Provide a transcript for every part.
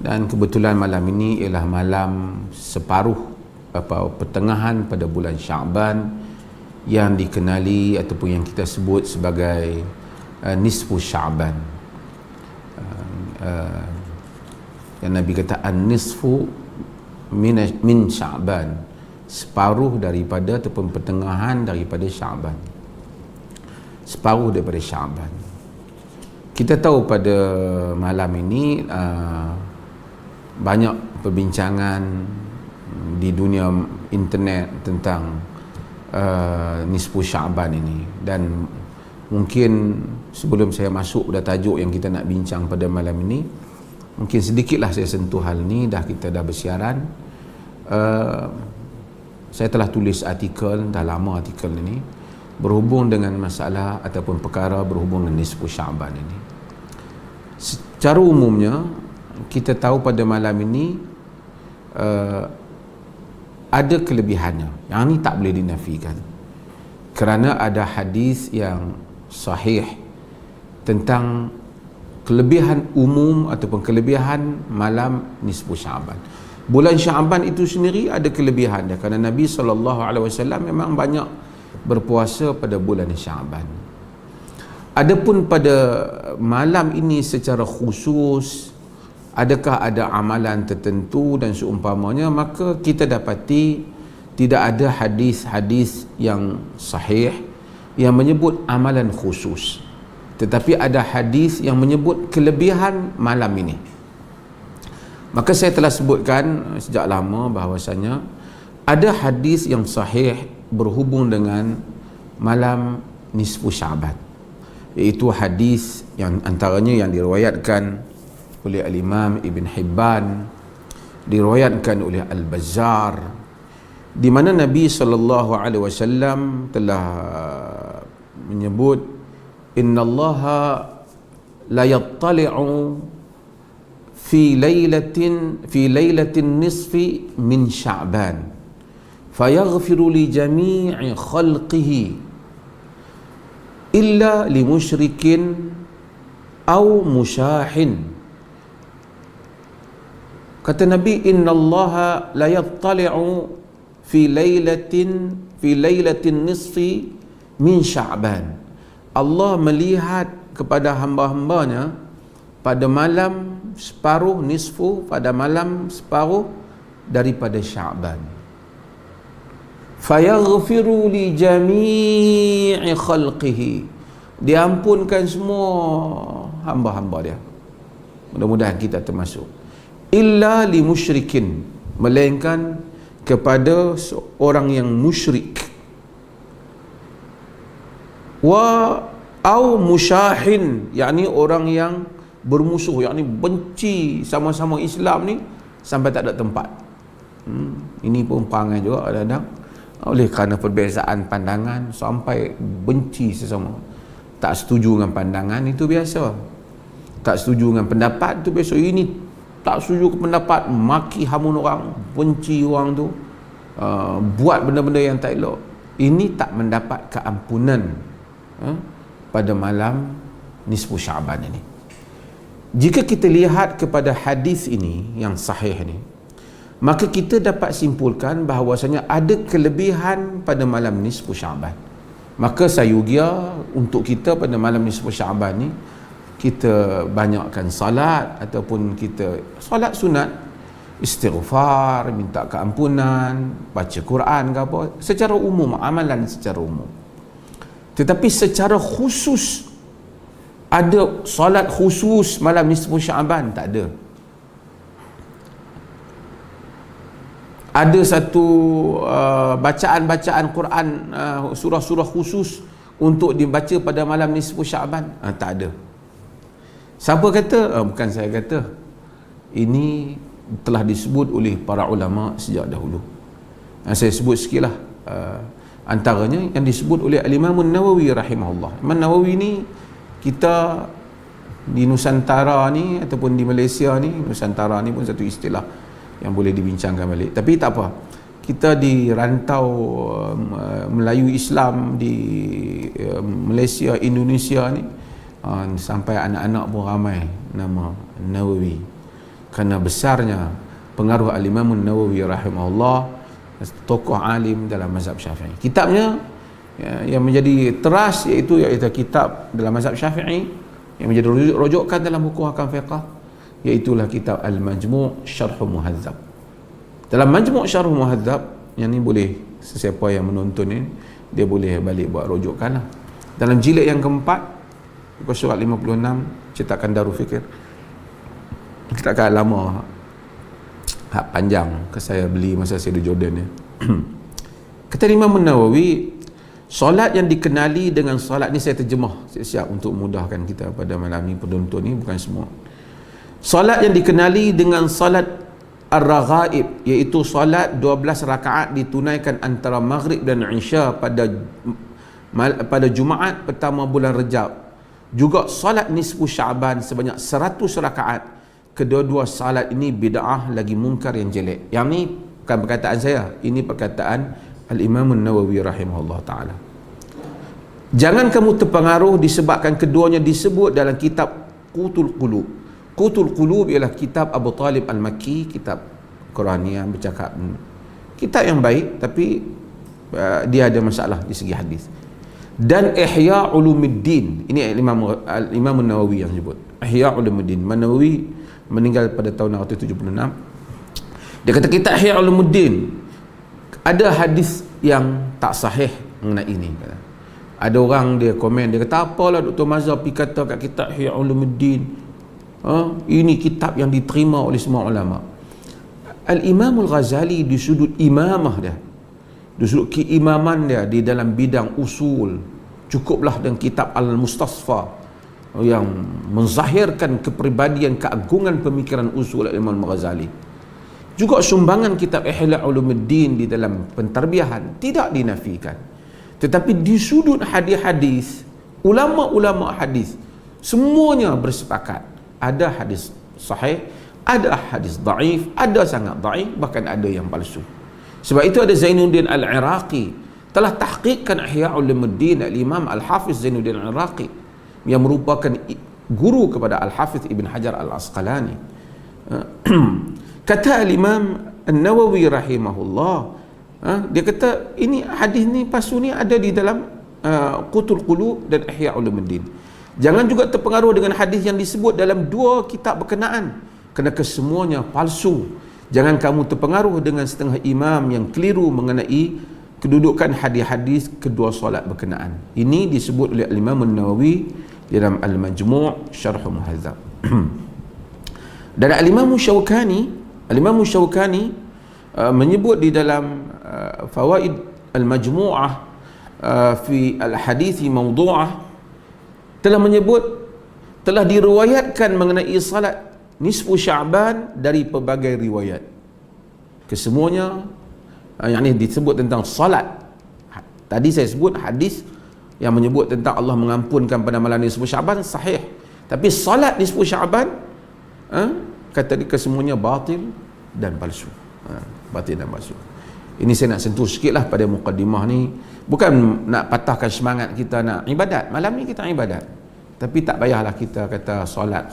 Dan kebetulan malam ini ialah malam separuh pertengahan pada bulan Sya'ban yang dikenali ataupun yang kita sebut sebagai nisfu Sya'ban. Yang Nabi kata an-nisfu min Sya'ban, separuh daripada ataupun pertengahan daripada Sya'ban, separuh daripada Sya'ban. Kita tahu pada malam ini banyak perbincangan di dunia internet tentang nisfu Sya'ban ini, dan mungkin sebelum saya masuk pada tajuk yang kita nak bincang pada malam ini, mungkin sedikitlah saya sentuh hal ni. Kita dah bersiaran, saya telah tulis artikel, dah lama artikel ini berhubung dengan masalah ataupun perkara berhubung dengan nisfu Sya'ban ini. Secara umumnya kita tahu pada malam ini ada kelebihannya, yang ini tak boleh dinafikan, kerana ada hadis yang sahih tentang kelebihan umum ataupun kelebihan malam nisfu Sya'ban. Bulan Sya'ban itu sendiri ada kelebihan dia, kerana Nabi SAW memang banyak berpuasa pada bulan Sya'ban. Adapun pada malam ini secara khusus, adakah ada amalan tertentu dan seumpamanya, maka kita dapati tidak ada hadis-hadis yang sahih yang menyebut amalan khusus, tetapi ada hadis yang menyebut kelebihan malam ini. Maka saya telah sebutkan sejak lama bahawasanya ada hadis yang sahih berhubung dengan malam nisfu Sya'ban, iaitu hadis yang antaranya yang diriwayatkan oleh Al-Imam Ibn Hibban, diriwayatkan oleh Al-Bazzar, di mana Nabi SAW telah menyebut, innallaha la yattali'u fi lailatin nisfi min Sya'ban fayaghfiru li jami'i khalqihi illa li musyrikin aw musyahin. Kata Nabi, innallaha la yattali'u fi lailatin nisfi min Sya'ban. Allah melihat kepada hamba-hambanya pada malam separuh nisfu, pada malam separuh daripada Sya'ban. Fayaghfiru li jami'i khalqihi, diampunkan semua hamba-hamba dia. Mudah-mudahan kita termasuk. Illa li musyrikin, melainkan kepada seorang yang musyrik, wa au musyahin, yakni orang yang bermusuh, yakni benci sama-sama Islam ni sampai tak ada tempat. Ini pun perangai juga kadang-kadang, oleh kerana perbezaan pandangan sampai benci sesama. Tak setuju dengan pandangan itu biasa, tak setuju dengan pendapat itu biasa. Ini tak setuju ke pendapat, maki hamun orang, benci orang tu, buat benda-benda yang tak elok. Ini tak mendapat keampunan pada malam nisfu Sya'ban ini. Jika kita lihat kepada hadis ini yang sahih ini, maka kita dapat simpulkan bahawasanya ada kelebihan pada malam nisfu Sya'ban. Maka sayugia untuk kita pada malam nisfu Sya'ban ni, kita banyakkan salat ataupun kita salat sunat, istighfar, minta keampunan, baca Quran ke apa, secara umum, amalan secara umum. Tetapi secara khusus, ada salat khusus malam nisfu Sya'ban? Tak ada. Ada satu bacaan-bacaan Quran, surah-surah khusus untuk dibaca pada malam nisfu Sya'ban? Tak ada. Siapa kata? Bukan saya kata. Ini telah disebut oleh para ulama sejak dahulu. Saya sebut sikitlah. Antaranya yang disebut oleh Al-Imam Nawawi rahimahullah. Imam Nawawi ni, kita di Nusantara ni ataupun di Malaysia ni, Nusantara ni pun satu istilah yang boleh dibincangkan balik. Tapi tak apa, kita di rantau Melayu Islam di Malaysia, Indonesia ni, sampai anak-anak pun ramai nama Nawawi. kerana besarnya pengaruh Al-Imam Nawawi rahimahullah, tokoh alim dalam mazhab Syafi'i. Kitabnya yang menjadi teras iaitu kitab dalam mazhab Syafi'i yang menjadi rujukan dalam hukum hakam fiqh, iaitulah kitab Al-Majmu' Syarh Muhadzab. Dalam Majmu' Syarh Muhadzab, yang ni boleh sesiapa yang menonton ni dia boleh balik buat rujukan lah. Dalam jilid yang keempat, muka surat 56, cetakan Darul Fikir, cetakan lama, hak panjang ke saya beli masa saya di Jordan ni. Kata Imam Nawawi, solat yang dikenali dengan solat ni, saya terjemah siap-siap untuk mudahkan kita pada malam ni, penonton ni bukan semua. Solat yang dikenali dengan solat ar-raghaib, iaitu solat 12 rakaat ditunaikan antara maghrib dan isya pada Jumaat pertama bulan Rejab. Juga solat nisfu Sya'ban sebanyak 100 rakaat. Kedua-dua salat ini bid'ah lagi mungkar yang jelek. Yang ni bukan perkataan saya, ini perkataan Al-Imam Nawawi rahimahullah ta'ala. Jangan kamu terpengaruh disebabkan keduanya disebut dalam kitab Qutul Qulub. Qutul Qulub ialah kitab Abu Talib Al-Makki, kitab Qurani yang bercakap, kitab yang baik, tapi dia ada masalah di segi hadis. Dan Ihya Ulumuddin, ini Imam Nawawi yang sebut Ihya Ulumuddin. Nawawi meninggal pada tahun 1976. Dia kata kitab Ihya Ulumuddin ada hadis yang tak sahih mengenai ini. Ada orang dia komen, dia kata apalah Dr. Mazhar pergi kata kat kitab Ihya Ulumuddin, ini kitab yang diterima oleh semua ulama. Al-Imam Al-Ghazali di sudut imamah dia, di sudut keimaman dia di dalam bidang usul, cukuplah dengan kitab Al-Mustasfa yang menzahirkan kepribadian, keagungan pemikiran usul Imam Al-Ghazali. Juga sumbangan kitab Ihya Ulumuddin di dalam pentarbiyahan tidak dinafikan. Tetapi di sudut hadis-hadis, ulama-ulama hadis semuanya bersepakat ada hadis sahih, ada hadis dhaif, ada sangat dhaif, bahkan ada yang palsu. Sebab itu ada Zainuddin Al-Iraqi telah tahqiqkan Ihya Ulumuddin, Al-Imam Al-Hafiz Zainuddin Al-Iraqi yang merupakan guru kepada Al-Hafiz Ibn Hajar Al-Asqalani. Kata Al-Imam An-Nawawi rahimahullah, dia kata ini hadis ni palsu ni ada di dalam Qutul Qulub dan Ihya Ulumuddin. Jangan juga terpengaruh dengan hadis yang disebut dalam dua kitab berkenaan, kerana kesemuanya palsu. Jangan kamu terpengaruh dengan setengah imam yang keliru mengenai kedudukan hadis-hadis kedua solat berkenaan. Ini disebut oleh Imam Nawawi dalam Al-Majmu' Syarh Muhadzab. Dan Al-Imam Syawkani menyebut di dalam Fawaid Al-Majmu'ah fi Al-Hadithi Mawdu'ah, telah diriwayatkan mengenai salat nisfu Sya'ban dari pelbagai riwayat. Kesemuanya yang ini disebut tentang salat. Tadi saya sebut hadis yang menyebut tentang Allah mengampunkan pada malam nisfu Sya'ban sahih. Tapi salat nisfu Sya'ban kata dia kesemuanya batil dan palsu. Batil dan palsu. Ini saya nak sentuh sikitlah pada mukaddimah ni. Bukan nak patahkan semangat kita nak ibadat. Malam ni kita ibadat. Tapi tak payahlah kita kata solat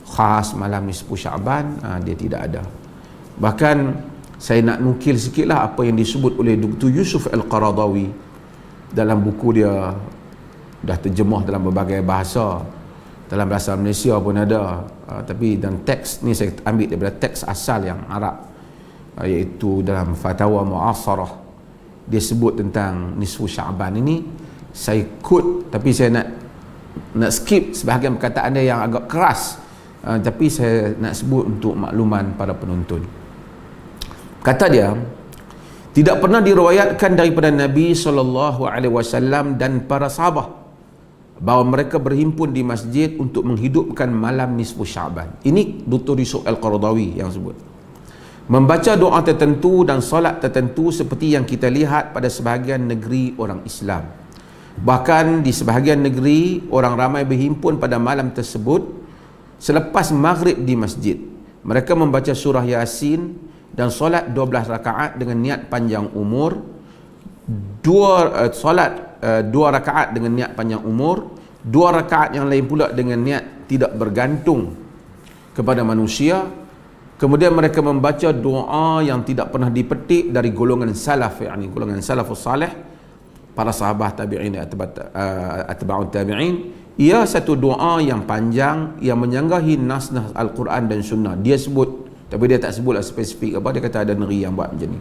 khas malam nisfu Sya'ban, dia tidak ada. Bahkan saya nak nukil sikitlah apa yang disebut oleh Dr. Yusuf Al-Qaradawi dalam buku dia, dah terjemah dalam berbagai bahasa, dalam bahasa Malaysia pun ada, tapi dalam teks ni saya ambil daripada teks asal yang Arab, iaitu dalam Fatawa Mu'asarah. Dia sebut tentang nisfu Sya'ban ini. Saya quote, tapi saya nak skip sebahagian perkataan dia yang agak keras, tapi saya nak sebut untuk makluman para penonton. Kata dia, tidak pernah diriwayatkan daripada Nabi SAW dan para sahabat bahawa mereka berhimpun di masjid untuk menghidupkan malam nisfu Sya'ban. Ini Dr. Yusuf Al-Qaradawi yang sebut. Membaca doa tertentu dan solat tertentu seperti yang kita lihat pada sebahagian negeri orang Islam. Bahkan di sebahagian negeri orang ramai berhimpun pada malam tersebut selepas maghrib di masjid. Mereka membaca surah Yasin dan solat 12 rakaat dengan niat panjang umur, solat 2 rakaat dengan niat panjang umur, 2 rakaat yang lain pula dengan niat tidak bergantung kepada manusia, Kemudian mereka membaca doa yang tidak pernah dipetik dari golongan salaf, yakni golongan salafus salih, para sahabat tabi'in, atba'ut tabi'in. Ia satu doa yang panjang yang menyanggahi nas-nas Al-Quran dan Sunnah. Dia sebut, tapi dia tak sebutlah spesifik apa, dia kata ada negeri yang buat macam ni.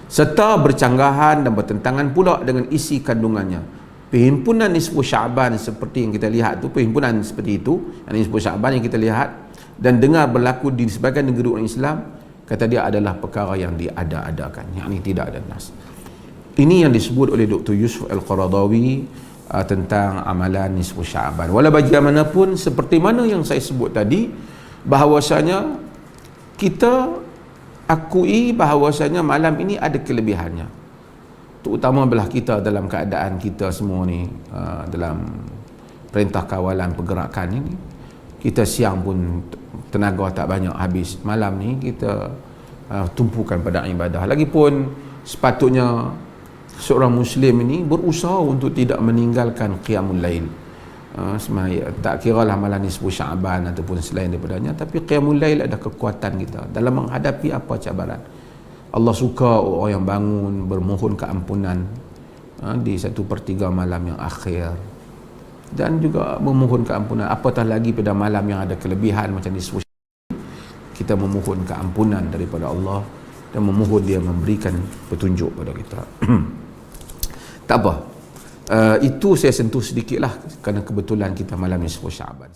Serta bercanggahan dan bertentangan pula dengan isi kandungannya. Perhimpunan Nisfu Sya'ban seperti yang kita lihat tu, perhimpunan seperti itu, yang Nisfu Sya'ban yang kita lihat dan dengar berlaku di sebagian negeri orang Islam, kata dia adalah perkara yang diada-adakan, yakni tidak ada nas. Ini yang disebut oleh Dr. Yusuf Al-Qaradawi tentang amalan Nisfu Sya'ban. Walau bagaimanapun, seperti mana yang saya sebut tadi, bahawasanya kita akui bahawasanya malam ini ada kelebihannya, terutama belah kita dalam keadaan kita semua ni, dalam perintah kawalan pergerakan ini, kita siang pun tenaga tak banyak habis, malam ni kita tumpukan pada ibadah. Lagipun sepatutnya seorang Muslim ini berusaha untuk tidak meninggalkan qiyamul lail. Tak kira lah malam Nisfu Sya'ban ataupun selain daripadanya, tapi qiyamul lail ada kekuatan kita dalam menghadapi apa cabaran. Allah suka orang yang bangun bermohon keampunan di 1/3 malam yang akhir, dan juga memohon keampunan, apatah lagi pada malam yang ada kelebihan macam Nisfu Sya'ban. Kita memohon keampunan daripada Allah dan memohon dia memberikan petunjuk pada kita. Tak apa, itu saya sentuh sedikit lah kerana kebetulan kita malam Nisfu Sya'ban.